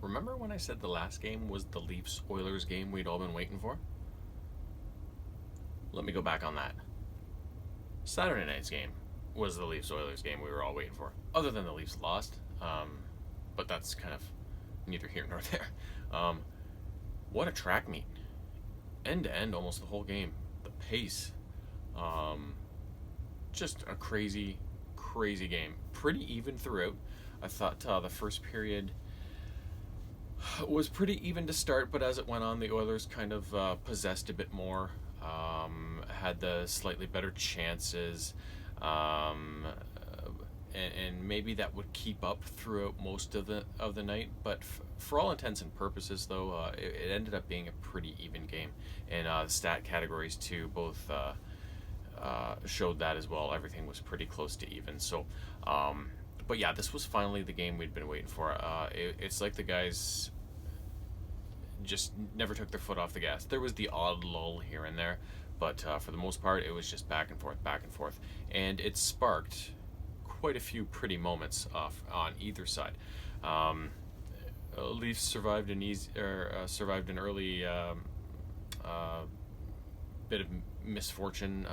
Remember when I said the last game was the Leafs Oilers game we'd all been waiting for? Let me go back on that. Saturday night's game was the Leafs Oilers game we were all waiting for. Other than the Leafs lost, but that's kind of neither here nor there. Um, what a track meet, end to end, almost the whole game. The pace, um, just a crazy, crazy game. Pretty even throughout. I thought the first period was pretty even to start, but as it went on, the Oilers kind of possessed a bit more, had the slightly better chances, um, and maybe that would keep up throughout most of the night. But for all intents and purposes, though, it ended up being a pretty even game, and the stat categories too both showed that as well. Everything was pretty close to even. So. But yeah, this was finally the game we'd been waiting for. It's like the guys just never took their foot off the gas. There was the odd lull here and there, but for the most part, it was just back and forth, back and forth, and it sparked quite a few pretty moments off on either side. Um, Leafs survived an early uh, bit of misfortune.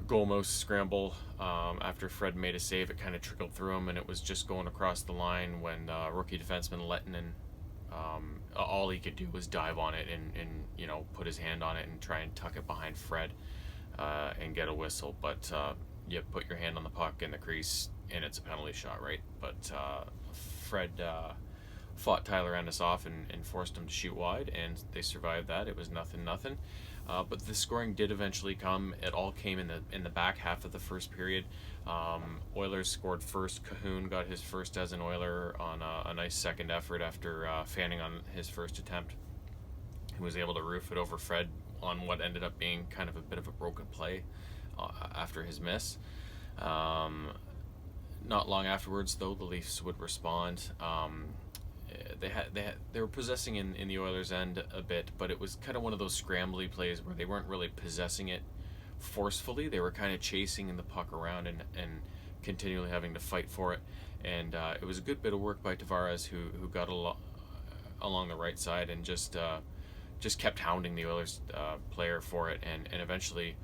Goalmo's scramble after Fred made a save, it kind of trickled through him, and it was just going across the line when rookie defenseman Lettinen, all he could do was dive on it and put his hand on it and try and tuck it behind Fred and get a whistle. But you put your hand on the puck in the crease and it's a penalty shot, right? But Fred fought Tyler Ennis off and forced him to shoot wide, and they survived that. It was 0-0. But the scoring did eventually come. It all came in the back half of the first period. Oilers scored first. Cahoon got his first as an Oiler on a nice second effort after fanning on his first attempt. He was able to roof it over Fred on what ended up being kind of a bit of a broken play after his miss. Not long afterwards, though, the Leafs would respond. They were possessing in the Oilers' end a bit, but it was kind of one of those scrambly plays where they weren't really possessing it forcefully. They were kind of chasing the puck around and continually having to fight for it. And it was a good bit of work by Tavares, who got along the right side and just kept hounding the Oilers player for it, and eventually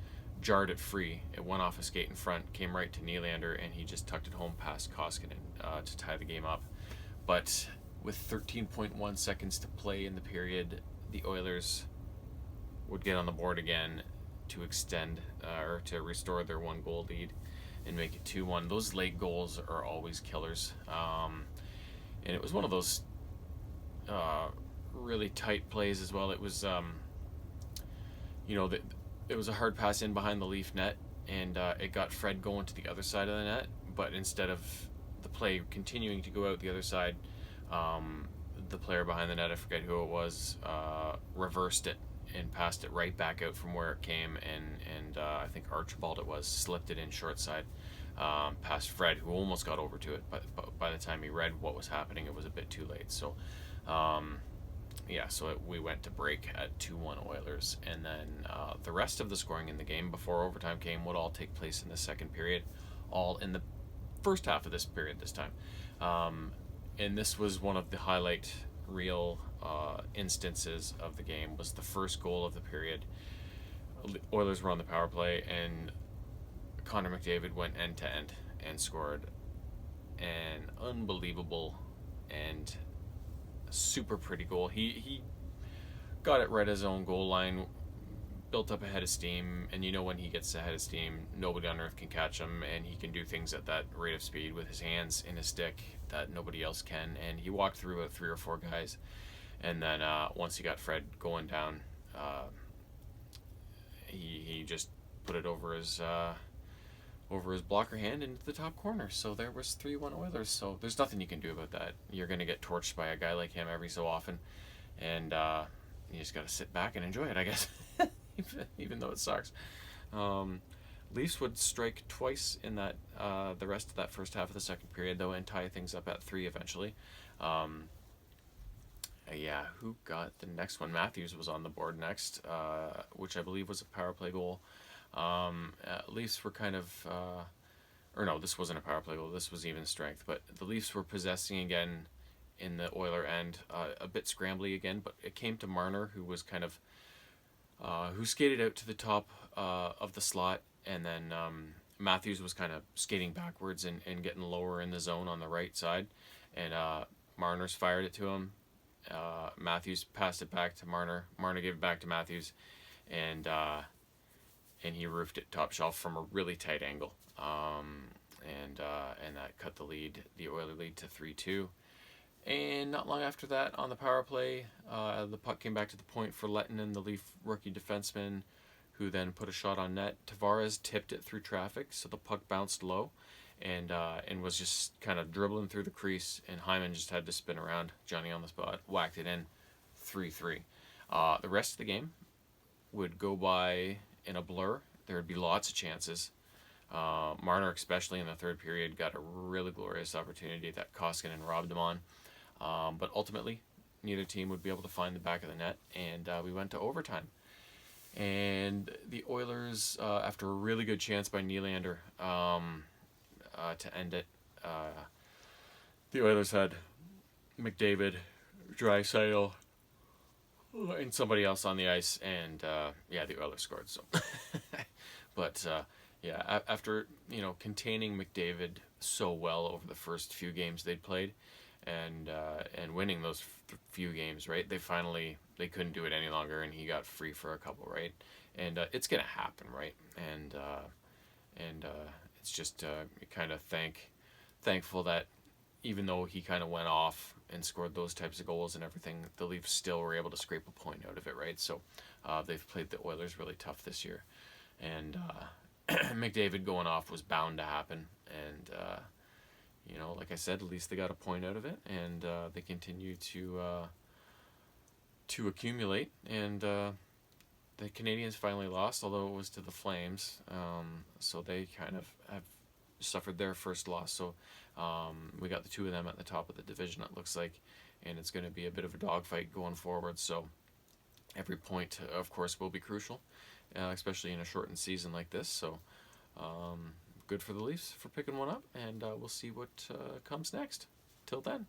jarred it free. It went off a skate in front, came right to Nylander, and he just tucked it home past Koskinen to tie the game up. But with 13.1 seconds to play in the period, the Oilers would get on the board again to extend or to restore their 1-goal lead and make it 2-1. Those late goals are always killers. And it was one of those really tight plays as well. It was, it was a hard pass in behind the Leaf net, and it got Fred going to the other side of the net, but instead of the play continuing to go out the other side, the player behind the net, I forget who it was, reversed it and passed it right back out from where it came, and I think Archibald it was, slipped it in short side past Fred, who almost got over to it, but by the time he read what was happening, it was a bit too late. So we went to break at 2-1 Oilers, and then the rest of the scoring in the game before overtime came would all take place in the second period, all in the first half of this period this time. And this was one of the highlight reel instances of the game. Was the first goal of the period. Oilers were on the power play, and Connor McDavid went end to end and scored an unbelievable and super pretty goal. He got it right at his own goal line, built up a head of steam, and when he gets a head of steam, nobody on earth can catch him, and he can do things at that rate of speed with his hands in his stick that nobody else can. And he walked through about 3 or 4 guys, and then once he got Fred going down, he just put it over his blocker hand into the top corner. So there was 3-1 Oilers. So there's nothing you can do about that. You're going to get torched by a guy like him every so often, and you just got to sit back and enjoy it, I guess. Even though it sucks. Leafs would strike twice in that the rest of that first half of the second period, though, and tie things up at 3 eventually. Who got the next one? Matthews was on the board next, which I believe was a power play goal. Leafs were kind of, or no, this wasn't a power play goal. This was even strength, but the Leafs were possessing again in the Oiler end, a bit scrambly again, but it came to Marner, who was kind of who skated out to the top of the slot, and then Matthews was kind of skating backwards and getting lower in the zone on the right side, and Marner's fired it to him. Matthews passed it back to Marner. Marner gave it back to Matthews, and he roofed it top shelf from a really tight angle. And that cut the Oiler lead to 3-2. And not long after that, on the power play, the puck came back to the point for Lettinen, the Leaf rookie defenseman, who then put a shot on net. Tavares tipped it through traffic, so the puck bounced low, and was just kind of dribbling through the crease, and Hyman just had to spin around. Johnny on the spot whacked it in, 3-3. The rest of the game would go by in a blur. There would be lots of chances. Marner, especially in the third period, got a really glorious opportunity that Koskinen robbed him on. But ultimately, neither team would be able to find the back of the net, and we went to overtime. And the Oilers, after a really good chance by Nylander to end it, the Oilers had McDavid, Draisaitl, and somebody else on the ice, and the Oilers scored. So, but after containing McDavid so well over the first few games they'd played, and winning those few games, right? They couldn't do it any longer, and he got free for a couple, right? And it's gonna happen, right? And it's just kind of thankful that even though he kind of went off and scored those types of goals and everything, the Leafs still were able to scrape a point out of it, right? So they've played the Oilers really tough this year, and McDavid going off was bound to happen, and like I said, at least they got a point out of it, and they continue to accumulate. And the Canadiens finally lost, although it was to the Flames, so they kind of have suffered their first loss. So we got the two of them at the top of the division, it looks like, and it's going to be a bit of a dogfight going forward. So every point, of course, will be crucial, especially in a shortened season like this. So good for the Leafs for picking one up, and we'll see what comes next. Till then.